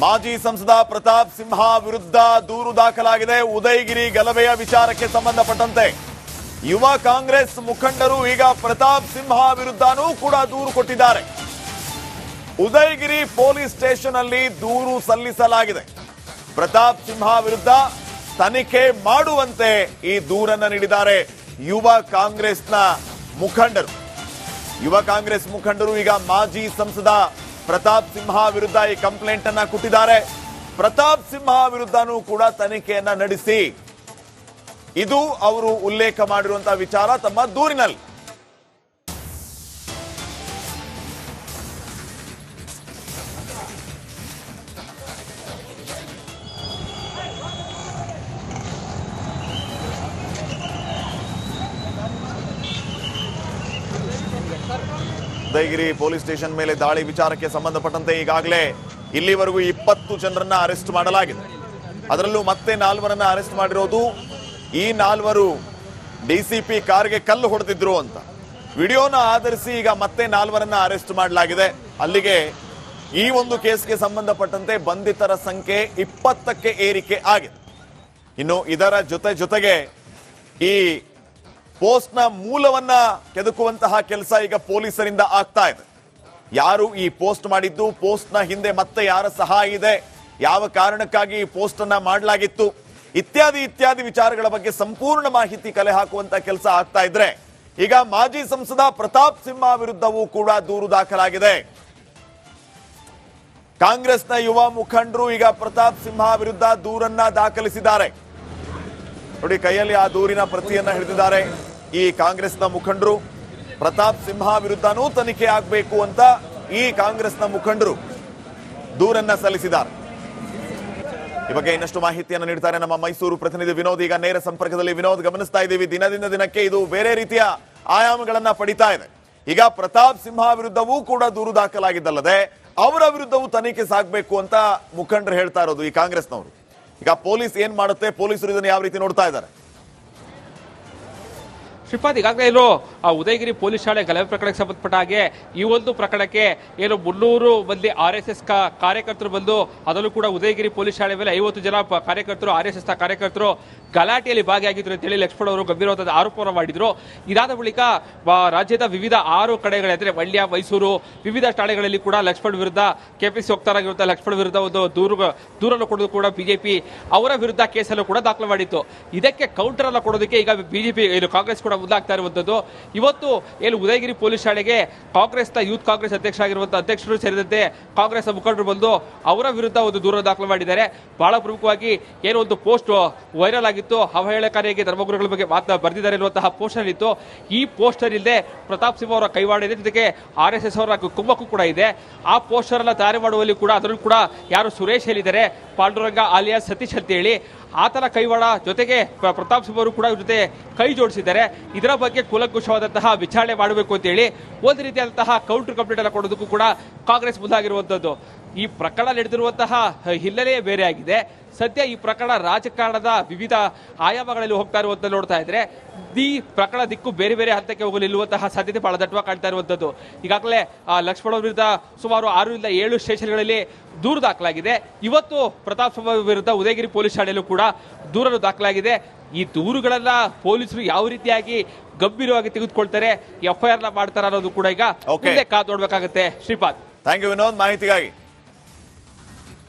ಮಾಜಿ ಸಂಸದ ಪ್ರತಾಪ್ ಸಿಂಹ ವಿರುದ್ಧ ದೂರು ದಾಖಲಾಗಿದೆ. ಉದಯಗಿರಿ ಗಲಭೆಯ ವಿಚಾರಕ್ಕೆ ಸಂಬಂಧಪಟ್ಟಂತೆ ಯುವ ಕಾಂಗ್ರೆಸ್ ಮುಖಂಡರು ಈಗ ಪ್ರತಾಪ್ ಸಿಂಹ ವಿರುದ್ಧನೂ ಕೂಡ ದೂರು ಕೊಟ್ಟಿದ್ದಾರೆ. ಉದಯಗಿರಿ ಪೊಲೀಸ್ ಸ್ಟೇಷನ್ ಅಲ್ಲಿ ದೂರು ಸಲ್ಲಿಸಲಾಗಿದೆ. ಪ್ರತಾಪ್ ಸಿಂಹ ವಿರುದ್ಧ ತನಿಖೆ ಮಾಡುವಂತೆ ಈ ದೂರನ್ನು ನೀಡಿದ್ದಾರೆ ಯುವ ಕಾಂಗ್ರೆಸ್ನ ಮುಖಂಡರು. ಯುವ ಕಾಂಗ್ರೆಸ್ ಮುಖಂಡರು ಈಗ ಮಾಜಿ ಸಂಸದ ಪ್ರತಾಪ್ ಸಿಂಹ ವಿರುದ್ಧ ಈ ಕಂಪ್ಲೇಂಟ್ ಅನ್ನ ಕೊಟ್ಟಿದ್ದಾರೆ. ಪ್ರತಾಪ್ ಸಿಂಹ ವಿರುದ್ಧನೂ ಕೂಡ ತನಿಖೆಯನ್ನ ನಡೆಸಿ, ಇದು ಅವರು ಉಲ್ಲೇಖ ಮಾಡಿರುವಂತಹ ವಿಚಾರ ತಮ್ಮ ದೂರಿನಲ್ಲಿ. ಉದಯಗಿರಿ ಪೊಲೀಸ್ ಸ್ಟೇಷನ್ ಮೇಲೆ ದಾಳಿ ವಿಚಾರಕ್ಕೆ ಸಂಬಂಧಪಟ್ಟಂತೆ ಈಗಾಗಲೇ ಇಲ್ಲಿವರೆಗೂ 20 ಜನರನ್ನ ಅರೆಸ್ಟ್ ಮಾಡಲಾಗಿದೆ. ಅದರಲ್ಲೂ ಮತ್ತೆ 4 ಅರೆಸ್ಟ್ ಮಾಡಿರೋದು. ಈ 4 ಡಿಸಿಪಿ ಕಾರ್ಗೆ ಕಲ್ಲು ಹೊಡೆದಿದ್ರು ಅಂತ ವಿಡಿಯೋನ ಆಧರಿಸಿ ಈಗ ಮತ್ತೆ 4 ಅರೆಸ್ಟ್ ಮಾಡಲಾಗಿದೆ. ಅಲ್ಲಿಗೆ ಈ ಒಂದು ಕೇಸ್ಗೆ ಸಂಬಂಧಪಟ್ಟಂತೆ ಬಂಧಿತರ ಸಂಖ್ಯೆ 20ಕ್ಕೆ ಏರಿಕೆ ಆಗಿದೆ. ಇನ್ನು ಇದರ ಜೊತೆಗೆ ಈ ಪೋಸ್ಟ್ನ ಮೂಲವನ್ನ ಕೆದಕುವಂತಹ ಕೆಲಸ ಈಗ ಪೊಲೀಸರಿಂದ ಆಗ್ತಾ ಇದೆ. ಯಾರು ಈ ಪೋಸ್ಟ್ ಮಾಡಿದ್ದು, ಪೋಸ್ಟ್ನ ಹಿಂದೆ ಮತ್ತೆ ಯಾರ ಸಹಾಯ ಇದೆ, ಯಾವ ಕಾರಣಕ್ಕಾಗಿ ಈ ಪೋಸ್ಟ್ ಅನ್ನ ಮಾಡಲಾಗಿತ್ತು, ಇತ್ಯಾದಿ ವಿಚಾರಗಳ ಬಗ್ಗೆ ಸಂಪೂರ್ಣ ಮಾಹಿತಿ ಕಲೆ ಹಾಕುವಂತ ಕೆಲಸ ಆಗ್ತಾ ಇದ್ರೆ ಈಗ ಮಾಜಿ ಸಂಸದ ಪ್ರತಾಪ್ ಸಿಂಹ ವಿರುದ್ಧವೂ ಕೂಡ ದೂರು ದಾಖಲಾಗಿದೆ. ಕಾಂಗ್ರೆಸ್ನ ಯುವ ಮುಖಂಡರು ಈಗ ಪ್ರತಾಪ್ ಸಿಂಹ ವಿರುದ್ಧ ದೂರನ್ನ ದಾಖಲಿಸಿದ್ದಾರೆ. ನೋಡಿ, ಕೈಯಲ್ಲಿ ಆ ದೂರಿನ ಪ್ರತಿಯನ್ನ ಹಿಡಿದಿದ್ದಾರೆ ಈ ಕಾಂಗ್ರೆಸ್ನ ಮುಖಂಡರು. ಪ್ರತಾಪ್ ಸಿಂಹ ವಿರುದ್ಧನೂ ತನಿಖೆ ಆಗಬೇಕು ಅಂತ ಈ ಕಾಂಗ್ರೆಸ್ನ ಮುಖಂಡರು ದೂರನ್ನ ಸಲ್ಲಿಸಿದ್ದಾರೆ. ಈ ಬಗ್ಗೆ ಇನ್ನಷ್ಟು ಮಾಹಿತಿಯನ್ನು ನೀಡ್ತಾರೆ ನಮ್ಮ ಮೈಸೂರು ಪ್ರತಿನಿಧಿ ವಿನೋದ್. ಈಗ ನೇರ ಸಂಪರ್ಕದಲ್ಲಿ ವಿನೋದ್, ಗಮನಿಸ್ತಾ ಇದ್ದೀವಿ ದಿನದಿಂದ ದಿನಕ್ಕೆ ಇದು ಬೇರೆ ರೀತಿಯ ಆಯಾಮಗಳನ್ನ ಪಡಿತಾ ಇದೆ. ಈಗ ಪ್ರತಾಪ್ ಸಿಂಹ ವಿರುದ್ಧವೂ ಕೂಡ ದೂರು ದಾಖಲಾಗಿದ್ದಲ್ಲದೆ ಅವರ ವಿರುದ್ಧವೂ ತನಿಖೆ ಸಾಗಬೇಕು ಅಂತ ಮುಖಂಡರು ಹೇಳ್ತಾ ಇರೋದು ಈ ಕಾಂಗ್ರೆಸ್ನವರು. ಈಗ ಪೊಲೀಸ್ ಏನ್ ಮಾಡುತ್ತೆ, ಪೊಲೀಸರು ಇದನ್ನು ಯಾವ ರೀತಿ ನೋಡ್ತಾ ಇದ್ದಾರೆ? ಶ್ರೀಪಾದ್, ಈಗಾಗಲೇ ಏನು ಉದಯಗಿರಿ ಪೊಲೀಸ್ ಶಾಲೆ ಗಲಭೆ ಪ್ರಕರಣಕ್ಕೆ ಸಂಬಂಧಪಟ್ಟ ಹಾಗೆ ಈ ಒಂದು ಪ್ರಕರಣಕ್ಕೆ ಏನು 300 ಮಂದಿ RSS ಕಾರ್ಯಕರ್ತರು ಬಂದು, ಅದರಲ್ಲೂ ಕೂಡ ಉದಯಗಿರಿ ಪೊಲೀಸ್ ಶಾಲೆ ಮೇಲೆ 50 ಜನ ಕಾರ್ಯಕರ್ತರು, RSS ಕಾರ್ಯಕರ್ತರು ಗಲಾಟೆಯಲ್ಲಿ ಭಾಗಿಯಾಗಿದ್ರು ಅಂತೇಳಿ ಲಕ್ಷ್ಮಣ್ ಅವರು ಗಂಭೀರವಾದ ಆರೋಪವನ್ನು ಮಾಡಿದ್ರು. ಇದಾದ ಬಳಿಕ ರಾಜ್ಯದ ವಿವಿಧ 6 ಕಡೆಗಳಲ್ಲಿ, ಮಂಡ್ಯ, ಮೈಸೂರು, ವಿವಿಧ ಠಾಣೆಗಳಲ್ಲಿ ಕೂಡ ಲಕ್ಷ್ಮಣ್ ವಿರುದ್ಧ KPC ವಕ್ತಾರರಾಗಿರುವಂತಹ ಲಕ್ಷ್ಮಣ್ ವಿರುದ್ಧ ಒಂದು ದೂರನ್ನು ಕೊಡೋದು ಕೂಡ ಬಿಜೆಪಿ ಅವರ ವಿರುದ್ಧ ಕೇಸನ್ನು ಕೂಡ ದಾಖಲು ಮಾಡಿತ್ತು. ಇದಕ್ಕೆ ಕೌಂಟರ್ ಅನ್ನು ಕೊಡೋದಕ್ಕೆ ಈಗ ಬಿಜೆಪಿ ಕಾಂಗ್ರೆಸ್ ಕೂಡ ಮುಂದಾಗ್ತಾ ಇರುವಂತದ್ದು. ಇವತ್ತು ಏನು ಉದಯಗಿರಿ ಪೊಲೀಸ್ ಶಾಲೆಗೆ ಕಾಂಗ್ರೆಸ್ನ ಯೂತ್ ಕಾಂಗ್ರೆಸ್ ಅಧ್ಯಕ್ಷರಾಗಿರುವಂತಹ ಅಧ್ಯಕ್ಷರು ಸೇರಿದಂತೆ ಕಾಂಗ್ರೆಸ್ ಮುಖಂಡರು ಬಂದು ಅವರ ವಿರುದ್ಧ ಒಂದು ದೂರ ದಾಖಲು ಮಾಡಿದ್ದಾರೆ. ಬಹಳ ಪ್ರಮುಖವಾಗಿ ಏನೋ ಒಂದು ಪೋಸ್ಟ್ ವೈರಲ್ ಆಗಿತ್ತು, ಅವಹೇಳನಕಾರಿಯಾಗಿ ಧರ್ಮಗುರುಗಳ ಬಗ್ಗೆ ಬರೆದಿದ್ದಾರೆ ಎನ್ನುವಂತಹ ಪೋಸ್ಟರ್ ಇತ್ತು. ಈ ಪೋಸ್ಟರ್ ಇಲ್ಲದೆ ಪ್ರತಾಪ್ ಸಿಂಹ ಅವರ ಕೈವಾಡ ಇದೆ, ಜೊತೆಗೆ RSS ಅವರ ಕುಮ್ಮಕ್ಕು ಕೂಡ ಇದೆ. ಆ ಪೋಸ್ಟರ್ ಅನ್ನ ತಯಾರಿ ಮಾಡುವಲ್ಲಿ ಕೂಡ ಅದರಲ್ಲೂ ಕೂಡ ಯಾರು ಸುರೇಶ್ ಹೇಳಿದ್ದಾರೆ, ಪಾಂಡುರಂಗ ಆಲಿಯಾಸ್ ಸತೀಶ್ ಅಂತ ಹೇಳಿ, ಆತನ ಕೈವಾಡ ಜೊತೆಗೆ ಪ್ರತಾಪ್ ಸಿಂಹ ಅವರು ಕೂಡ ಜೊತೆ ಕೈ ಜೋಡಿಸಿದ್ದಾರೆ. ಇದರ ಬಗ್ಗೆ ಕೂಲಂಕುಷವಾದಂತಹ ವಿಚಾರಣೆ ಮಾಡಬೇಕು ಅಂತ ಹೇಳಿ ಒಂದು ರೀತಿಯಾದಂತಹ ಕೌಂಟರ್ ಕಂಪ್ಲೇಂಟ್ ಅನ್ನು ಕೊಡೋದಕ್ಕೂ ಕೂಡ ಕಾಂಗ್ರೆಸ್ ಮುಂದಾಗಿರುವಂತದ್ದು. ಈ ಪ್ರಕರಣ ನಡೆದಿರುವಂತಹ ಹಿನ್ನೆಲೆಯೇ ಬೇರೆ ಆಗಿದೆ. ಸದ್ಯ ಈ ಪ್ರಕರಣ ರಾಜಕಾರಣದ ವಿವಿಧ ಆಯಾಮಗಳಲ್ಲಿ ಹೋಗ್ತಾ ಇರುವಂತ ನೋಡ್ತಾ ಇದ್ರೆ ಈ ಪ್ರಕರಣ ದಿಕ್ಕು ಬೇರೆ ಬೇರೆ ಹಂತಕ್ಕೆ ಹೋಗಲು ನಿಲ್ಲುವಂತಹ ಸಾಧ್ಯತೆ ಬಹಳ ದಟ್ಟವಾಗಿ ಕಾಣ್ತಾ ಇರುವಂತದ್ದು. ಈಗಾಗಲೇ ಲಕ್ಷ್ಮಣ್ ವಿರುದ್ಧ ಸುಮಾರು 6 ರಿಂದ 7 ಸ್ಟೇಷನ್ಗಳಲ್ಲಿ ದೂರು ದಾಖಲಾಗಿದೆ. ಇವತ್ತು ಪ್ರತಾಪ್ ಸಿಂಹ ವಿರುದ್ಧ ಉದಯಗಿರಿ ಪೊಲೀಸ್ ಠಾಣೆಯಲ್ಲೂ ಕೂಡ ದೂರನ್ನು ದಾಖಲಾಗಿದೆ. ಈ ದೂರುಗಳನ್ನ ಪೊಲೀಸರು ಯಾವ ರೀತಿಯಾಗಿ ಗಂಭೀರವಾಗಿ ತೆಗೆದುಕೊಳ್ತಾರೆ, FIR ಮಾಡ್ತಾರ ಅನ್ನೋದು ಕೂಡ ಈಗ ಮುಂದೆ ಕಾದು ನೋಡ್ಬೇಕಾಗುತ್ತೆ. ಶ್ರೀಪಾದ್, ಥ್ಯಾಂಕ್ ಯು ವಿನೋದ್ ಮಾಹಿತಿಗಾಗಿ.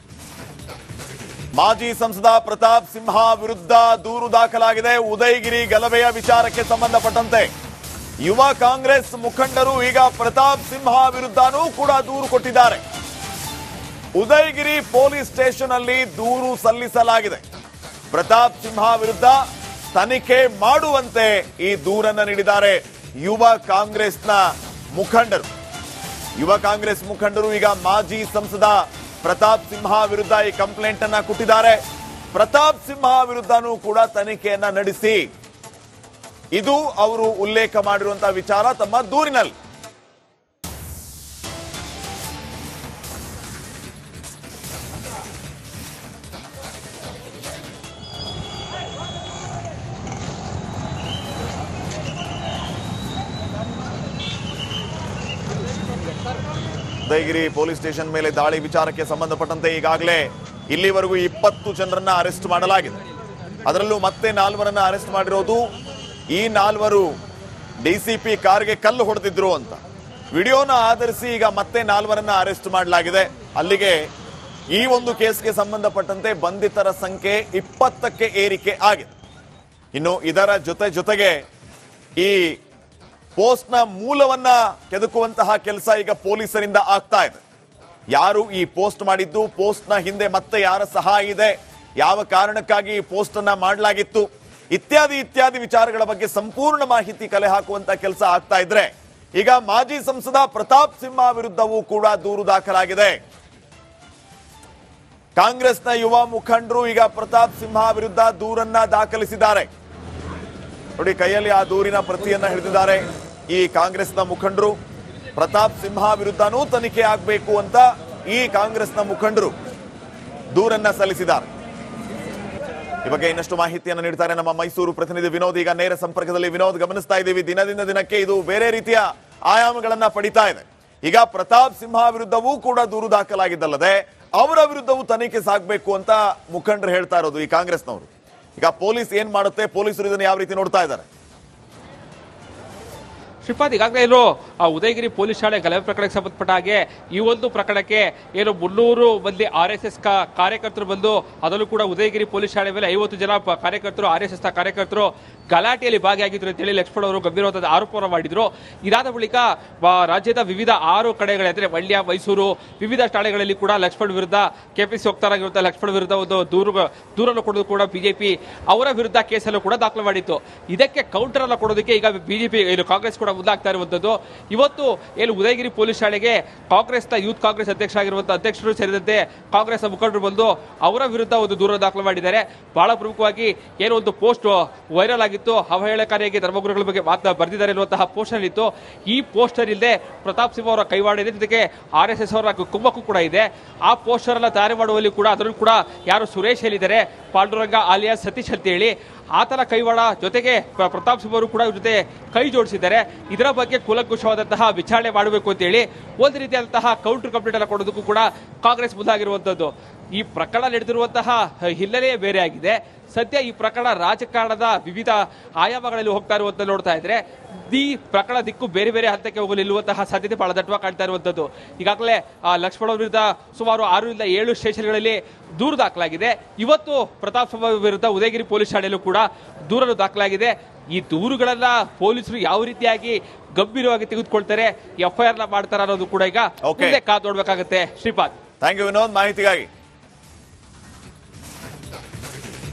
ಮಾಜಿ ಸಂಸದ ಪ್ರತಾಪ್ ಸಿಂಹ ವಿರುದ್ಧ ದೂರು ದಾಖಲಾಗಿದೆ. ಉದಯಗಿರಿ ಗಲಭೆಯ ವಿಚಾರಕ್ಕೆ ಸಂಬಂಧಪಟ್ಟಂತೆ ಯುವ ಕಾಂಗ್ರೆಸ್ ಮುಖಂಡರು ಈಗ ಪ್ರತಾಪ್ ಸಿಂಹ ವಿರುದ್ಧನೂ ಕೂಡ ದೂರು ಕೊಟ್ಟಿದ್ದಾರೆ. ಉದಯಗಿರಿ ಪೊಲೀಸ್ ಸ್ಟೇಷನ್ ಅಲ್ಲಿ ದೂರು ಸಲ್ಲಿಸಲಾಗಿದೆ. ಪ್ರತಾಪ್ ಸಿಂಹ ವಿರುದ್ಧ ತನಿಖೆ ಮಾಡುವಂತೆ ಈ ದೂರನ್ನು ನೀಡಿದ್ದಾರೆ ಯುವ ಕಾಂಗ್ರೆಸ್ನ ಮುಖಂಡರು. ಯುವ ಕಾಂಗ್ರೆಸ್ ಮುಖಂಡರು ಈಗ ಮಾಜಿ ಸಂಸದ ಪ್ರತಾಪ್ ಸಿಂಹ ವಿರುದ್ಧ ಈ ಕಂಪ್ಲೇಂಟ್ ಅನ್ನ ಕೊಟ್ಟಿದ್ದಾರೆ. ಪ್ರತಾಪ್ ಸಿಂಹ ವಿರುದ್ಧನೂ ಕೂಡ ತನಿಖೆಯನ್ನ ನಡೆಸಿ, ಇದು ಅವರು ಉಲ್ಲೇಖ ಮಾಡಿರುವಂತಹ ವಿಚಾರ ತಮ್ಮ ದೂರಿನಲ್ಲಿ. ಉದಯಗಿರಿ ಪೊಲೀಸ್ ಸ್ಟೇಷನ್ ಮೇಲೆ ದಾಳಿ ವಿಚಾರಕ್ಕೆ ಸಂಬಂಧಪಟ್ಟಂತೆ ಈಗಾಗಲೇ ಇಲ್ಲಿವರೆಗೂ 20 ಜನರನ್ನ ಅರೆಸ್ಟ್ ಮಾಡಲಾಗಿದೆ. ಅದರಲ್ಲೂ ಮತ್ತೆ 4 ಅರೆಸ್ಟ್ ಮಾಡಿರೋದು. ಈ 4 ಡಿಸಿಪಿ ಕಾರ್ಗೆ ಕಲ್ಲು ಹೊಡೆದಿದ್ರು ಅಂತ ವಿಡಿಯೋನ ಆಧರಿಸಿ ಈಗ ಮತ್ತೆ 4 ಅರೆಸ್ಟ್ ಮಾಡಲಾಗಿದೆ. ಅಲ್ಲಿಗೆ ಈ ಒಂದು ಕೇಸ್ಗೆ ಸಂಬಂಧಪಟ್ಟಂತೆ ಬಂಧಿತರ ಸಂಖ್ಯೆ 20ಕ್ಕೆ ಏರಿಕೆ ಆಗಿದೆ. ಇನ್ನು ಇದರ ಜೊತೆಗೆ ಈ ಪೋಸ್ಟ್ನ ಮೂಲವನ್ನ ಕೆದಕುವಂತಹ ಕೆಲಸ ಈಗ ಪೊಲೀಸರಿಂದ ಆಗ್ತಾ ಇದೆ. ಯಾರು ಈ ಪೋಸ್ಟ್ ಮಾಡಿದ್ದು, ಪೋಸ್ಟ್ನ ಹಿಂದೆ ಮತ್ತೆ ಯಾರ ಸಹಾಯ ಇದೆ, ಯಾವ ಕಾರಣಕ್ಕಾಗಿ ಈ ಪೋಸ್ಟ್ ಅನ್ನ ಮಾಡಲಾಗಿತ್ತು, ಇತ್ಯಾದಿ ವಿಚಾರಗಳ ಬಗ್ಗೆ ಸಂಪೂರ್ಣ ಮಾಹಿತಿ ಕಲೆ ಹಾಕುವಂತ ಕೆಲಸ ಆಗ್ತಾ ಇದ್ರೆ ಈಗ ಮಾಜಿ ಸಂಸದ ಪ್ರತಾಪ್ ಸಿಂಹ ವಿರುದ್ಧವೂ ಕೂಡ ದೂರು ದಾಖಲಾಗಿದೆ. ಕಾಂಗ್ರೆಸ್ನ ಯುವ ಮುಖಂಡರು ಈಗ ಪ್ರತಾಪ್ ಸಿಂಹ ವಿರುದ್ಧ ದೂರನ್ನ ದಾಖಲಿಸಿದ್ದಾರೆ. ನೋಡಿ, ಕೈಯಲ್ಲಿ ಆ ದೂರಿನ ಪ್ರತಿಯನ್ನ ಹಿಡಿದಿದ್ದಾರೆ. ಈ ಕಾಂಗ್ರೆಸ್ನ ಮುಖಂಡರು ಪ್ರತಾಪ್ ಸಿಂಹ ವಿರುದ್ಧನೂ ತನಿಖೆ ಆಗಬೇಕು ಅಂತ ಈ ಕಾಂಗ್ರೆಸ್ನ ಮುಖಂಡರು ದೂರನ್ನ ಸಲ್ಲಿಸಿದ್ದಾರೆ. ಈ ಬಗ್ಗೆ ಇನ್ನಷ್ಟು ಮಾಹಿತಿಯನ್ನು ನೀಡ್ತಾರೆ ನಮ್ಮ ಮೈಸೂರು ಪ್ರತಿನಿಧಿ ವಿನೋದ್. ಈಗ ನೇರ ಸಂಪರ್ಕದಲ್ಲಿ ವಿನೋದ್, ಗಮನಿಸ್ತಾ ಇದ್ದೀವಿ ದಿನದಿಂದ ದಿನಕ್ಕೆ ಇದು ಬೇರೆ ರೀತಿಯ ಆಯಾಮಗಳನ್ನ ಪಡಿತಾ ಇದೆ. ಈಗ ಪ್ರತಾಪ್ ಸಿಂಹ ವಿರುದ್ಧವೂ ಕೂಡ ದೂರು ದಾಖಲಾಗಿದ್ದಲ್ಲದೆ ಅವರ ವಿರುದ್ಧವೂ ತನಿಖೆ ಸಾಗಬೇಕು ಅಂತ ಮುಖಂಡರು ಹೇಳ್ತಾ ಇರೋದು ಈ ಕಾಂಗ್ರೆಸ್ನವರು. ಈಗ ಪೊಲೀಸ್ ಏನ್ ಮಾಡುತ್ತೆ, ಪೊಲೀಸರು ಇದನ್ನು ಯಾವ ರೀತಿ ನೋಡ್ತಾ ಇದ್ದಾರೆ? ಶ್ರೀಪಾದ್, ಈಗಾಗಲೇ ಏನು ಉದಯಗಿರಿ ಪೊಲೀಸ್ ಶಾಲೆ ಗಲಭೆ ಪ್ರಕರಣಕ್ಕೆ ಸಂಬಂಧಪಟ್ಟ ಹಾಗೆ ಈ ಒಂದು ಪ್ರಕರಣಕ್ಕೆ ಏನು 300 ಮಂದಿ RSS ಕಾರ್ಯಕರ್ತರು ಬಂದು, ಅದರಲ್ಲೂ ಕೂಡ ಉದಯಗಿರಿ ಪೊಲೀಸ್ ಶಾಲೆ ಮೇಲೆ 50 ಜನ ಕಾರ್ಯಕರ್ತರು RSS ಕಾರ್ಯಕರ್ತರು ಗಲಾಟೆಯಲ್ಲಿ ಭಾಗಿಯಾಗಿದ್ರು ಅಂತೇಳಿ ಲಕ್ಷ್ಮಣ್ ಅವರು ಗಂಭೀರವಾದ ಆರೋಪವನ್ನು ಮಾಡಿದ್ರು. ಇದಾದ ಬಳಿಕ ರಾಜ್ಯದ ವಿವಿಧ 6 ಕಡೆಗಳಲ್ಲಿ ಅಂದ್ರೆ ಮಂಡ್ಯ, ಮೈಸೂರು ವಿವಿಧ ಠಾಣೆಗಳಲ್ಲಿ ಕೂಡ ಲಕ್ಷ್ಮಣ್ ವಿರುದ್ಧ ಕೆಪಿಸಿ ವಕ್ತಾರರಾಗಿರುವಂತಹ ಲಕ್ಷ್ಮಣ್ ವಿರುದ್ಧ ಒಂದು ದೂರನ್ನು ಕೊಡೋದು ಕೂಡ ಬಿಜೆಪಿ ಅವರ ವಿರುದ್ಧ ಕೇಸನ್ನು ಕೂಡ ದಾಖಲು ಮಾಡಿತ್ತು. ಇದಕ್ಕೆ ಕೌಂಟರ್ ಅನ್ನು ಕೊಡೋದಕ್ಕೆ ಈಗ ಬಿಜೆಪಿ ಕಾಂಗ್ರೆಸ್ ಕೂಡ ಮುಂದಾಗ್ತಾ ಇರುವಂತದ್ದು. ಇವತ್ತು ಏನು ಉದಯಗಿರಿ ಪೊಲೀಸ್ ಶಾಲೆಗೆ ಕಾಂಗ್ರೆಸ್ನ ಯೂತ್ ಕಾಂಗ್ರೆಸ್ ಅಧ್ಯಕ್ಷರಾಗಿರುವಂತಹ ಅಧ್ಯಕ್ಷರು ಸೇರಿದಂತೆ ಕಾಂಗ್ರೆಸ್ನ ಮುಖಂಡರು ಬಂದು ಅವರ ವಿರುದ್ಧ ಒಂದು ದೂರ ದಾಖಲು ಮಾಡಿದ್ದಾರೆ. ಬಹಳ ಪ್ರಮುಖವಾಗಿ ಏನು ಒಂದು ಪೋಸ್ಟ್ ವೈರಲ್ ಆಗಿತ್ತು, ಅವಹೇಳನಕಾರಿಯಾಗಿ ಧರ್ಮಗುರುಗಳ ಬಗ್ಗೆ ಬರೆದಿದ್ದಾರೆ ಎನ್ನುವಂತಹ ಪೋಸ್ಟರ್ ಇತ್ತು. ಈ ಪೋಸ್ಟರ್ ಇಲ್ಲದೆ ಪ್ರತಾಪ್ ಸಿಂಹ ಅವರ ಕೈವಾಡ ಇದೆ, ಜೊತೆಗೆ RSS ಅವರ ಕುಮ್ಮಕ್ಕು ಕೂಡ ಇದೆ. ಆ ಪೋಸ್ಟರ್ ಅನ್ನ ತಯಾರಿ ಮಾಡುವಲ್ಲಿ ಕೂಡ ಅದರಲ್ಲೂ ಕೂಡ ಯಾರು ಸುರೇಶ್ ಹೇಳಿದ್ದಾರೆ, ಪಾಂಡುರಂಗ ಆಲಿಯಾಸ್ ಸತೀಶ್ ಅಂತ ಹೇಳಿ, ಆತನ ಕೈವಾಡ ಜೊತೆಗೆ ಪ್ರತಾಪ್ ಸಿಂಹ ಅವರು ಕೂಡ ಇವ್ರ ಜೊತೆ ಕೈ ಜೋಡಿಸಿದ್ದಾರೆ. ಇದರ ಬಗ್ಗೆ ಕೂಲಂಕುಷವಾದಂತಹ ವಿಚಾರಣೆ ಮಾಡಬೇಕು ಅಂತ ಹೇಳಿ ಒಂದು ರೀತಿಯಾದಂತಹ ಕೌಂಟರ್ ಕಂಪ್ಲೇಂಟ್ ಅನ್ನು ಕೊಡೋದಕ್ಕೂ ಕೂಡ ಕಾಂಗ್ರೆಸ್ ಮುಂದಾಗಿರುವಂತದ್ದು. ಈ ಪ್ರಕರಣ ನಡೆದಿರುವಂತಹ ಹಿನ್ನೆಲೆಯೇ ಬೇರೆ ಆಗಿದೆ. ಸದ್ಯ ಈ ಪ್ರಕರಣ ರಾಜಕಾರಣದ ವಿವಿಧ ಆಯಾಮಗಳಲ್ಲಿ ಹೋಗ್ತಾ ಇರುವಂತ ನೋಡ್ತಾ ಇದ್ರೆ ಈ ಪ್ರಕರಣ ದಿಕ್ಕು ಬೇರೆ ಬೇರೆ ಹಂತಕ್ಕೆ ಹೋಗಲು ನಿಲ್ಲುವಂತಹ ಸಾಧ್ಯತೆ ಬಹಳ ದಟ್ಟವಾಗಿ ಕಾಣ್ತಾ ಇರುವಂತದ್ದು. ಈಗಾಗಲೇ ಲಕ್ಷ್ಮಣ್ ವಿರುದ್ಧ ಸುಮಾರು 6 ರಿಂದ 7 ಸ್ಟೇಷನ್ಗಳಲ್ಲಿ ದೂರು ದಾಖಲಾಗಿದೆ. ಇವತ್ತು ಪ್ರತಾಪ್ ಸಿಂಹ ವಿರುದ್ಧ ಉದಯಗಿರಿ ಪೊಲೀಸ್ ಠಾಣೆಯಲ್ಲೂ ಕೂಡ ದೂರನ್ನು ದಾಖಲಾಗಿದೆ. ಈ ದೂರುಗಳನ್ನ ಪೊಲೀಸರು ಯಾವ ರೀತಿಯಾಗಿ ಗಂಭೀರವಾಗಿ ತೆಗೆದುಕೊಳ್ತಾರೆ, FIR ಮಾಡ್ತಾರೆ ಅನ್ನೋದು ಕೂಡ ಈಗ ಕಾದು ನೋಡ್ಬೇಕಾಗತ್ತೆ. ಶ್ರೀಪಾದ್, ಥ್ಯಾಂಕ್ ಯು ವಿನೋದ್ ಮಾಹಿತಿಗಾಗಿ.